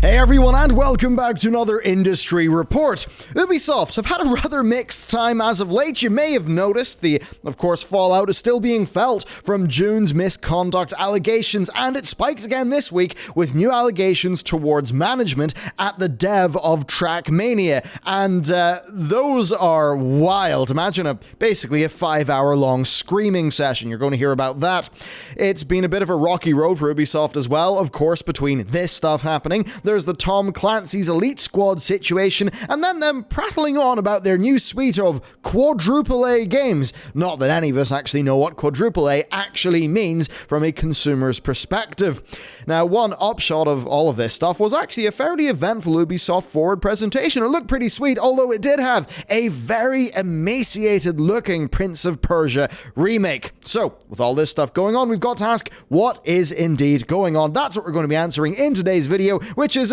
Hey everyone, and welcome back to another industry report. Ubisoft have had a rather mixed time as of late. You may have noticed of course, fallout is still being felt from June's misconduct allegations, and it spiked again this week with new allegations towards management at the dev of Trackmania, and those are wild. Imagine basically a 5-hour-long screaming session. You're going to hear about that. It's been a bit of a rocky road for Ubisoft as well, of course, between this stuff happening. There's the Tom Clancy's Elite Squad situation, and then them prattling on about their new suite of quadruple A games. Not that any of us actually know what quadruple A actually means from a consumer's perspective. Now, one upshot of all of this stuff was actually a fairly eventful Ubisoft Forward presentation. It looked pretty sweet, although it did have a very emaciated-looking Prince of Persia remake. So, with all this stuff going on, we've got to ask, what is indeed going on? That's what we're going to be answering in today's video, which is,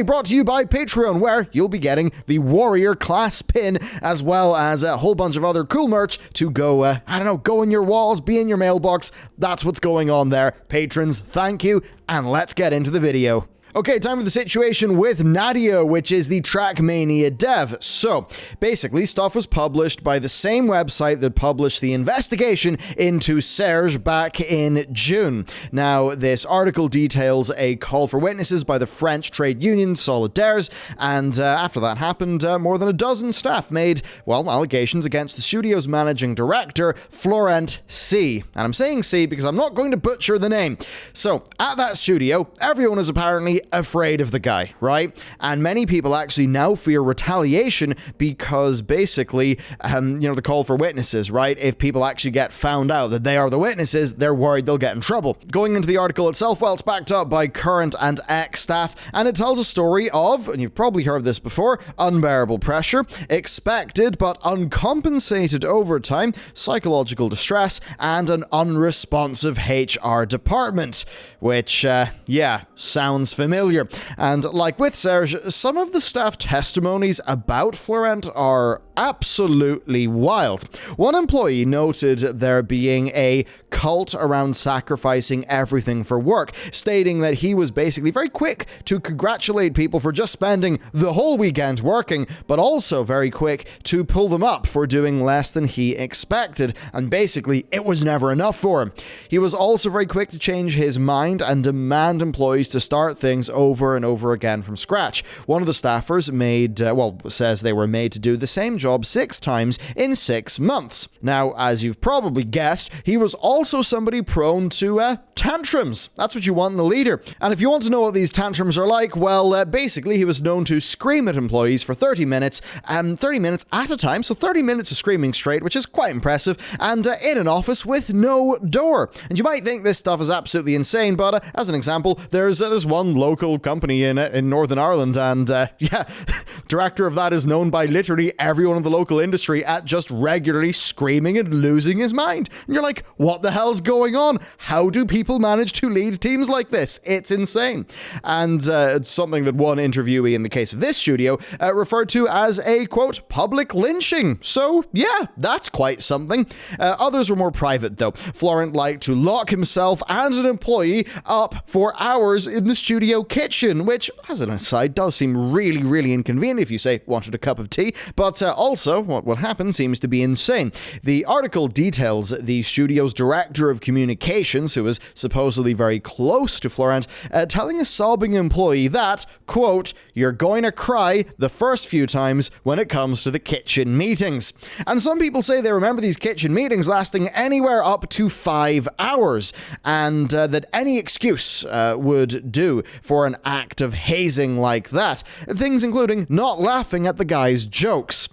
brought to you by Patreon, where you'll be getting the Warrior class pin, as well as a whole bunch of other cool merch to go, go in your walls, be in your mailbox. That's what's going on there. Patrons, thank you, and let's get into the video. Okay, time for the situation with Nadia, which is the Trackmania dev. So, basically, stuff was published by the same website that published the investigation into Serge back in June. Now, this article details a call for witnesses by the French trade union Solidaires, and after that happened, more than a dozen staff made, allegations against the studio's managing director, Florent C. And I'm saying C because I'm not going to butcher the name. So, at that studio, everyone is apparently afraid of the guy, right? And many people actually now fear retaliation because basically, the call for witnesses, right? If people actually get found out that they are the witnesses, they're worried they'll get in trouble. Going into the article itself, it's backed up by current and ex-staff, and it tells a story of, and you've probably heard this before, unbearable pressure, expected but uncompensated overtime, psychological distress, and an unresponsive HR department. Which, sounds familiar. And like with Serge, some of the staff testimonies about Florent are absolutely wild. One employee noted there being a cult around sacrificing everything for work, stating that he was basically very quick to congratulate people for just spending the whole weekend working, but also very quick to pull them up for doing less than he expected, and basically it was never enough for him. He was also very quick to change his mind and demand employees to start things over and over again from scratch. One of the staffers says they were made to do the same job 6 times in 6 months. Now, as you've probably guessed, he was also somebody prone to tantrums. That's what you want in a leader. And if you want to know what these tantrums are like, basically he was known to scream at employees for 30 minutes, 30 minutes at a time, so 30 minutes of screaming straight, which is quite impressive, and in an office with no door. And you might think this stuff is absolutely insane, but as an example, there's one local company in Northern Ireland, and director of that is known by literally everyone in the local industry at just regularly screaming and losing his mind. And you're like, what the hell's going on? How do people manage to lead teams like this? It's insane. And it's something that one interviewee in the case of this studio referred to as a, quote, public lynching. So, yeah, that's quite something. Others were more private, though. Florent liked to lock himself and an employee up for hours in the studio kitchen, which, as an aside, does seem really, really inconvenient if you, say, wanted a cup of tea. But also, what happened seems to be insane. The article details the studio's director of communications, who was supposedly very close to Florent, telling a sobbing employee that, quote, you're going to cry the first few times when it comes to the kitchen meetings. And some people say they remember these kitchen meetings lasting anywhere up to 5 hours, and that any excuse would do for an act of hazing like that. Things including not laughing at the guy's jokes.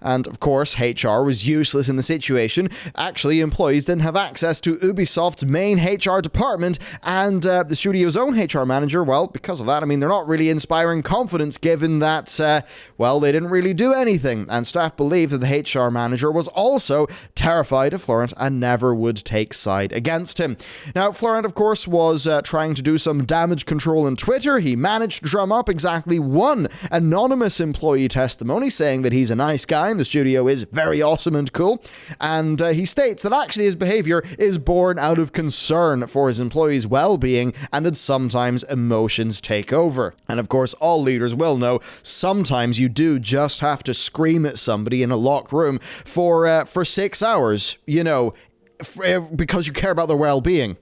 And of course, HR was useless in the situation. Actually, employees didn't have access to Ubisoft's main HR department, and the studio's own HR manager, because of that, they're not really inspiring confidence given that, they didn't really do anything. And staff believe that the HR manager was also terrified of Florent and never would take side against him. Now, Florent, of course, was trying to do some damage control on Twitter. He managed to drum up exactly one anonymous employee testimony saying that he's a nice guy fine. The studio is very awesome and cool. And he states that actually his behavior is born out of concern for his employees' well-being and that sometimes emotions take over. And of course, all leaders will know sometimes you do just have to scream at somebody in a locked room for 6 hours, because you care about their well-being.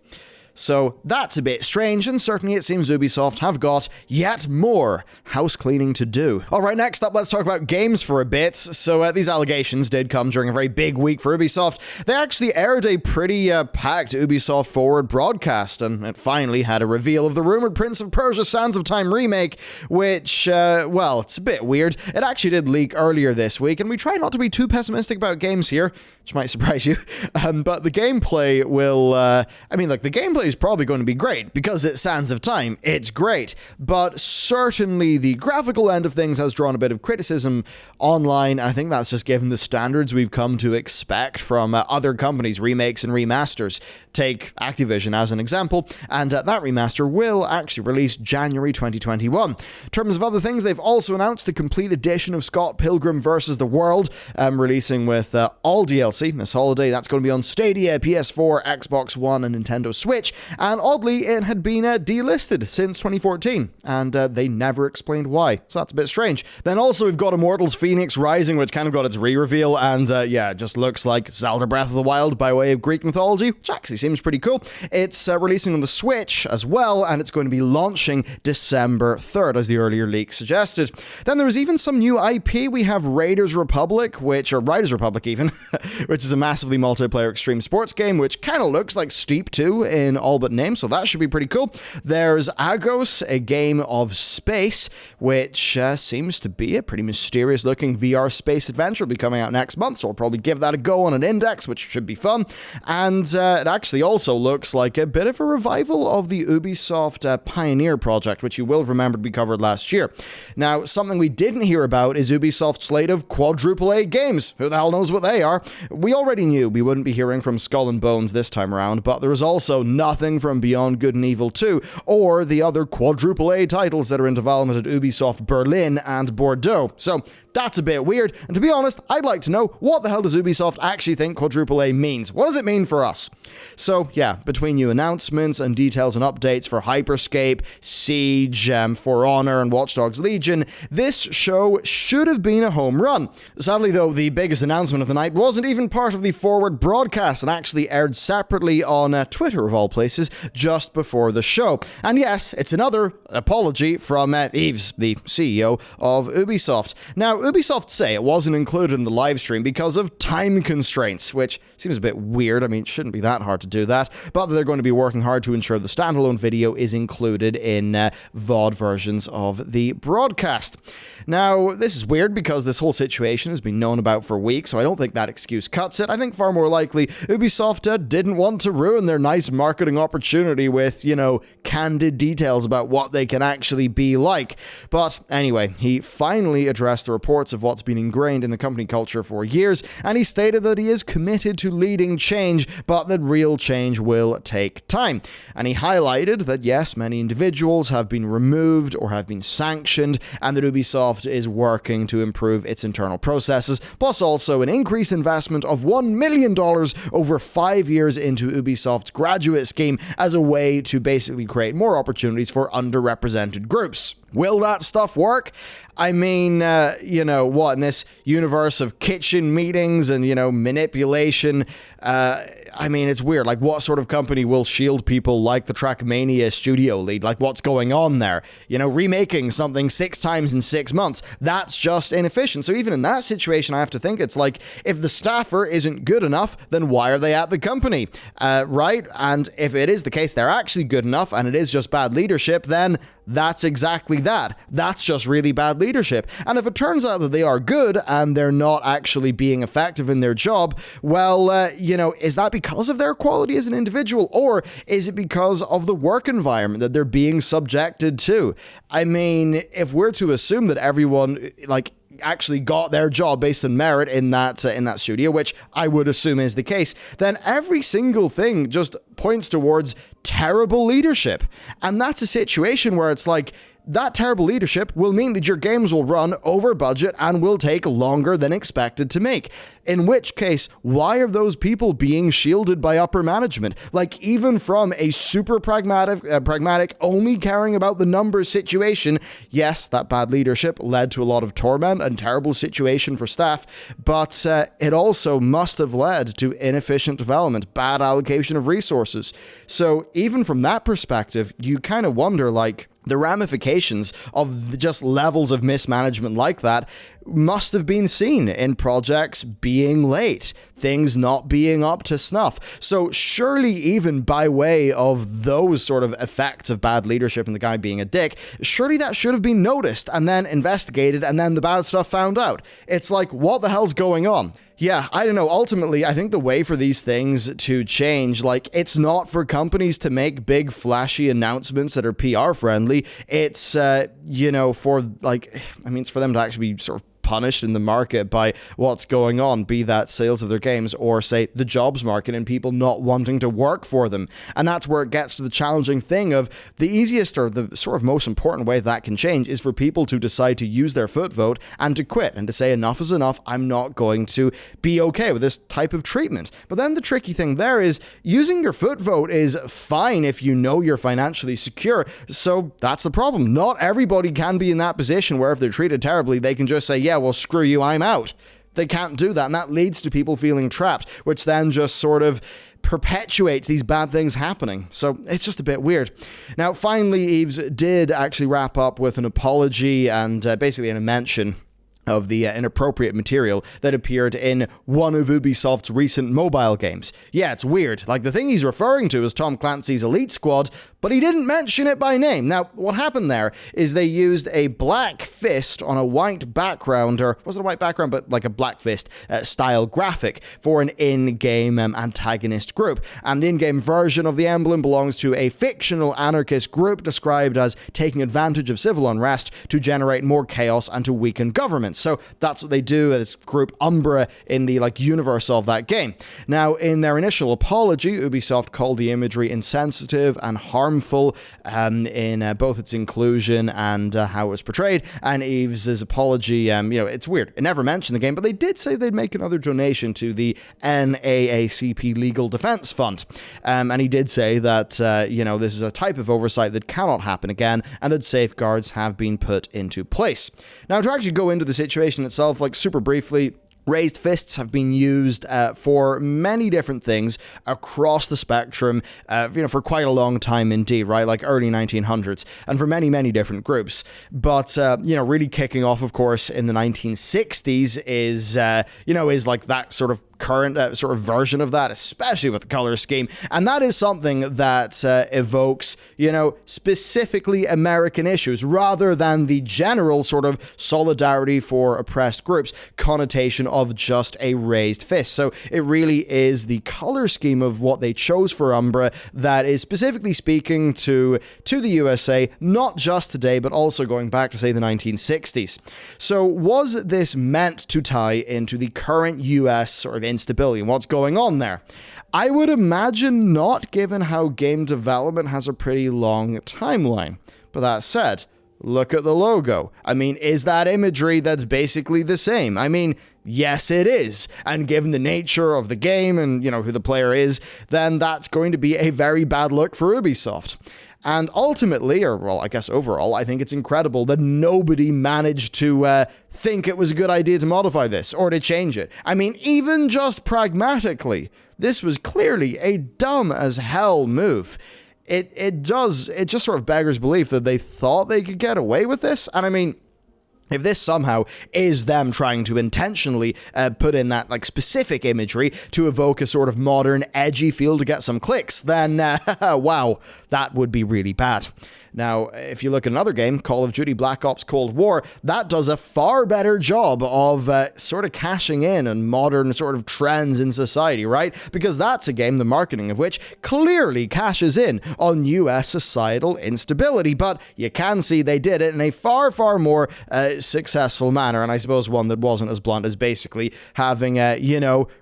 So that's a bit strange, and certainly it seems Ubisoft have got yet more house cleaning to do. Alright, next up, let's talk about games for a bit. So these allegations did come during a very big week for Ubisoft. They actually aired a pretty packed Ubisoft Forward broadcast, and it finally had a reveal of the rumored Prince of Persia Sands of Time remake, which, it's a bit weird. It actually did leak earlier this week, and we try not to be too pessimistic about games here, which might surprise you, but the gameplay will, the gameplay is probably going to be great, because it's Sands of Time, it's great, but certainly the graphical end of things has drawn a bit of criticism online. I think that's just given the standards we've come to expect from other companies, remakes and remasters. Take Activision as an example, and that remaster will actually release January 2021. In terms of other things, they've also announced the complete edition of Scott Pilgrim vs. the World, releasing with all DLC this holiday. That's going to be on Stadia, PS4, Xbox One, and Nintendo Switch. And oddly, it had been delisted since 2014, and they never explained why. So that's a bit strange. Then also we've got Immortals Phoenix Rising, which kind of got its re-reveal, and it just looks like Zelda Breath of the Wild by way of Greek mythology, which actually seems pretty cool. It's releasing on the Switch as well, and it's going to be launching December 3rd, as the earlier leak suggested. Then there was even some new IP. We have Riders Republic, which is a massively multiplayer extreme sports game, which kind of looks like Steep 2 in all but name, so that should be pretty cool. There's Agos, a game of space, which seems to be a pretty mysterious looking VR space adventure. It'll be coming out next month, so I'll probably give that a go on an index, which should be fun. And it actually also looks like a bit of a revival of the Ubisoft Pioneer project, which you will remember we covered last year. Now, something we didn't hear about is Ubisoft's slate of quadruple A games. Who the hell knows what they are? We already knew we wouldn't be hearing from Skull and Bones this time around, but there was also nothing from Beyond Good and Evil 2, or the other quadruple A titles that are in development at Ubisoft Berlin and Bordeaux. So that's a bit weird, and to be honest, I'd like to know, what the hell does Ubisoft actually think quadruple A means? What does it mean for us? So yeah, between new announcements and details and updates for Hyperscape, Siege, For Honor, and Watch Dogs Legion, this show should have been a home run. Sadly though, the biggest announcement of the night wasn't even part of the Forward broadcast and actually aired separately on Twitter of all places just before the show. And yes, it's another apology from Yves, the CEO of Ubisoft. Now, Ubisoft say it wasn't included in the live stream because of time constraints, which seems a bit weird. I mean, it shouldn't be that hard to do that, but they're going to be working hard to ensure the standalone video is included in VOD versions of the broadcast. Now, this is weird because this whole situation has been known about for weeks, so I don't think that excuse cuts it. I think far more likely Ubisoft didn't want to ruin their nice marketing opportunity with, candid details about what they can actually be like. But anyway, he finally addressed the reports of what's been ingrained in the company culture for years, and he stated that he is committed to leading change, but that real change will take time. And he highlighted that yes, many individuals have been removed or have been sanctioned, and that Ubisoft is working to improve its internal processes, plus also an increased investment of $1 million over 5 years into Ubisoft's graduate scheme as a way to basically create more opportunities for underrepresented groups. Will that stuff work? I mean, what, in this universe of kitchen meetings and, manipulation, it's weird. Like, what sort of company will shield people like the Trackmania studio lead? Like, what's going on there? Remaking something 6 times in 6 months. That's just inefficient. So even in that situation, I have to think it's like, if the staffer isn't good enough, then why are they at the company? Right? And if it is the case they're actually good enough and it is just bad leadership, then that's exactly that. That's just really bad leadership. And if it turns out that they are good and they're not actually being effective in their job, well, is that because of their quality as an individual, or is it because of the work environment that they're being subjected to? I mean, if we're to assume that everyone, actually got their job based on merit in that studio, which I would assume is the case, then every single thing just points towards terrible leadership. And that's a situation where it's like, that terrible leadership will mean that your games will run over budget and will take longer than expected to make. In which case, why are those people being shielded by upper management? Like, even from a super pragmatic, only caring about the numbers situation, yes, that bad leadership led to a lot of torment and terrible situation for staff, but it also must have led to inefficient development, bad allocation of resources. So even from that perspective, you kind of wonder, like, the ramifications of just levels of mismanagement like that must have been seen in projects being late, things not being up to snuff. So surely, even by way of those sort of effects of bad leadership and the guy being a dick, surely that should have been noticed and then investigated and then the bad stuff found out. It's like, what the hell's going on? Yeah, I don't know. Ultimately, I think the way for these things to change, like, it's not for companies to make big flashy announcements that are PR friendly. It's, for, like, I mean, it's for them to actually be sort of punished in the market by what's going on, be that sales of their games or, say, the jobs market and people not wanting to work for them. And that's where it gets to the challenging thing of the easiest or the sort of most important way that can change is for people to decide to use their foot vote and to quit and to say enough is enough, I'm not going to be okay with this type of treatment. But then the tricky thing there is using your foot vote is fine if you know you're financially secure. So that's the problem. Not everybody can be in that position where if they're treated terribly, they can just say, yeah, well, screw you, I'm out. They can't do that, and that leads to people feeling trapped, which then just sort of perpetuates these bad things happening. So it's just a bit weird. Now, finally, Eves did actually wrap up with an apology and basically a mention of the inappropriate material that appeared in one of Ubisoft's recent mobile games. Yeah, it's weird. Like, the thing he's referring to is Tom Clancy's Elite Squad, but he didn't mention it by name. Now, what happened there is they used a black fist on a white background, or wasn't a white background, but like a black fist style graphic for an in-game antagonist group. And the in-game version of the emblem belongs to a fictional anarchist group described as taking advantage of civil unrest to generate more chaos and to weaken governments. So that's what they do as group Umbra in the universe of that game. Now, in their initial apology, Ubisoft called the imagery insensitive and harmful in both its inclusion and how it was portrayed. And Eves' apology, it's weird. It never mentioned the game, but they did say they'd make another donation to the NAACP Legal Defense Fund. And he did say that, this is a type of oversight that cannot happen again and that safeguards have been put into place. Now, to actually go into the situation itself, super briefly, raised fists have been used for many different things across the spectrum, for quite a long time indeed, right? Like early 1900s, and for many, many different groups. But, really kicking off, of course, in the 1960s is like that sort of current sort of version of that, especially with the color scheme. And that is something that evokes, specifically American issues rather than the general sort of solidarity for oppressed groups connotation of just a raised fist. So it really is the color scheme of what they chose for Umbra that is specifically speaking to the USA, not just today, but also going back to, say, the 1960s. So was this meant to tie into the current US sort of instability and what's going on there? I would imagine not, given how game development has a pretty long timeline. But that said, look at the logo. I mean, is that imagery that's basically the same? I mean, yes, it is. And given the nature of the game and, who the player is, then that's going to be a very bad look for Ubisoft. And ultimately, or well, I guess overall, I think it's incredible that nobody managed to think it was a good idea to modify this or to change it. I mean, even just pragmatically, this was clearly a dumb as hell move. It just sort of beggars belief that they thought they could get away with this. And I mean, if this somehow is them trying to intentionally put in that specific imagery to evoke a sort of modern, edgy feel to get some clicks, then wow, that would be really bad. Now, if you look at another game, Call of Duty Black Ops Cold War, that does a far better job of sort of cashing in on modern sort of trends in society, right? Because that's a game, the marketing of which clearly cashes in on US societal instability. But you can see they did it in a far, far more successful manner, and I suppose one that wasn't as blunt as basically having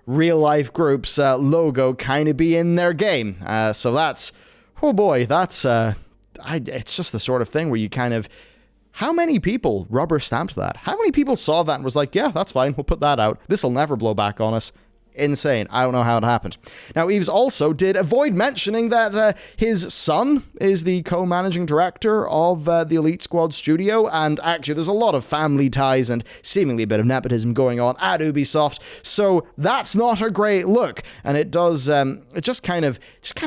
real life groups logo kind of be in their game. So that's, oh boy, that's it's just the sort of thing where you kind of how many people rubber stamped that? How many people saw that and was like, yeah, that's fine, we'll put that out. This will never blow back on us. Insane. I don't know how it happened. Now, Eves also did avoid mentioning that his son is the co-managing director of the Elite Squad studio, and actually there's a lot of family ties and seemingly a bit of nepotism going on at Ubisoft, so that's not a great look, and it does, it just kind of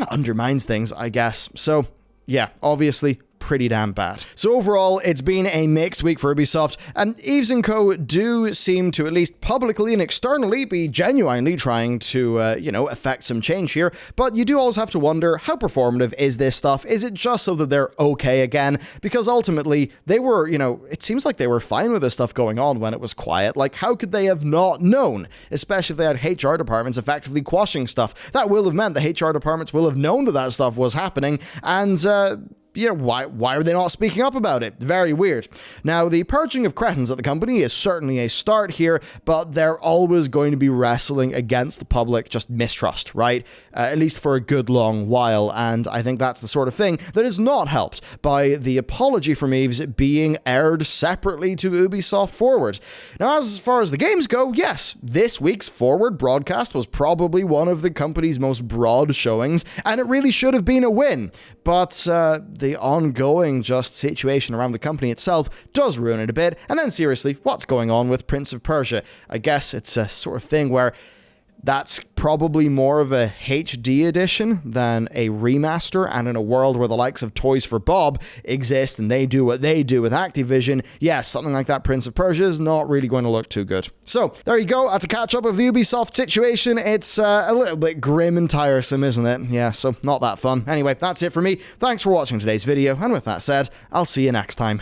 undermines things, I guess. So, yeah, obviously pretty damn bad. So overall, it's been a mixed week for Ubisoft, and Eves & Co. do seem to, at least publicly and externally, be genuinely trying to, affect some change here, but you do always have to wonder, how performative is this stuff? Is it just so that they're okay again? Because ultimately, they were, it seems like they were fine with this stuff going on when it was quiet. Like, how could they have not known? Especially if they had HR departments effectively quashing stuff. That will have meant the HR departments will have known that that stuff was happening, and, why are they not speaking up about it? Very weird. Now, the purging of cretins at the company is certainly a start here, but they're always going to be wrestling against the public just mistrust, right? At least for a good long while, and I think that's the sort of thing that is not helped by the apology from Eves being aired separately to Ubisoft Forward. Now, as far as the games go, yes, this week's Forward broadcast was probably one of the company's most broad showings, and it really should have been a win, but the ongoing just situation around the company itself does ruin it a bit. And then seriously, what's going on with Prince of Persia? I guess it's a sort of thing where that's probably more of a HD edition than a remaster, and in a world where the likes of Toys for Bob exist and they do what they do with Activision, yes, something like that Prince of Persia is not really going to look too good. So, there you go, that's a catch-up of the Ubisoft situation. It's a little bit grim and tiresome, isn't it? Yeah, so not that fun. Anyway, that's it for me. Thanks for watching today's video, and with that said, I'll see you next time.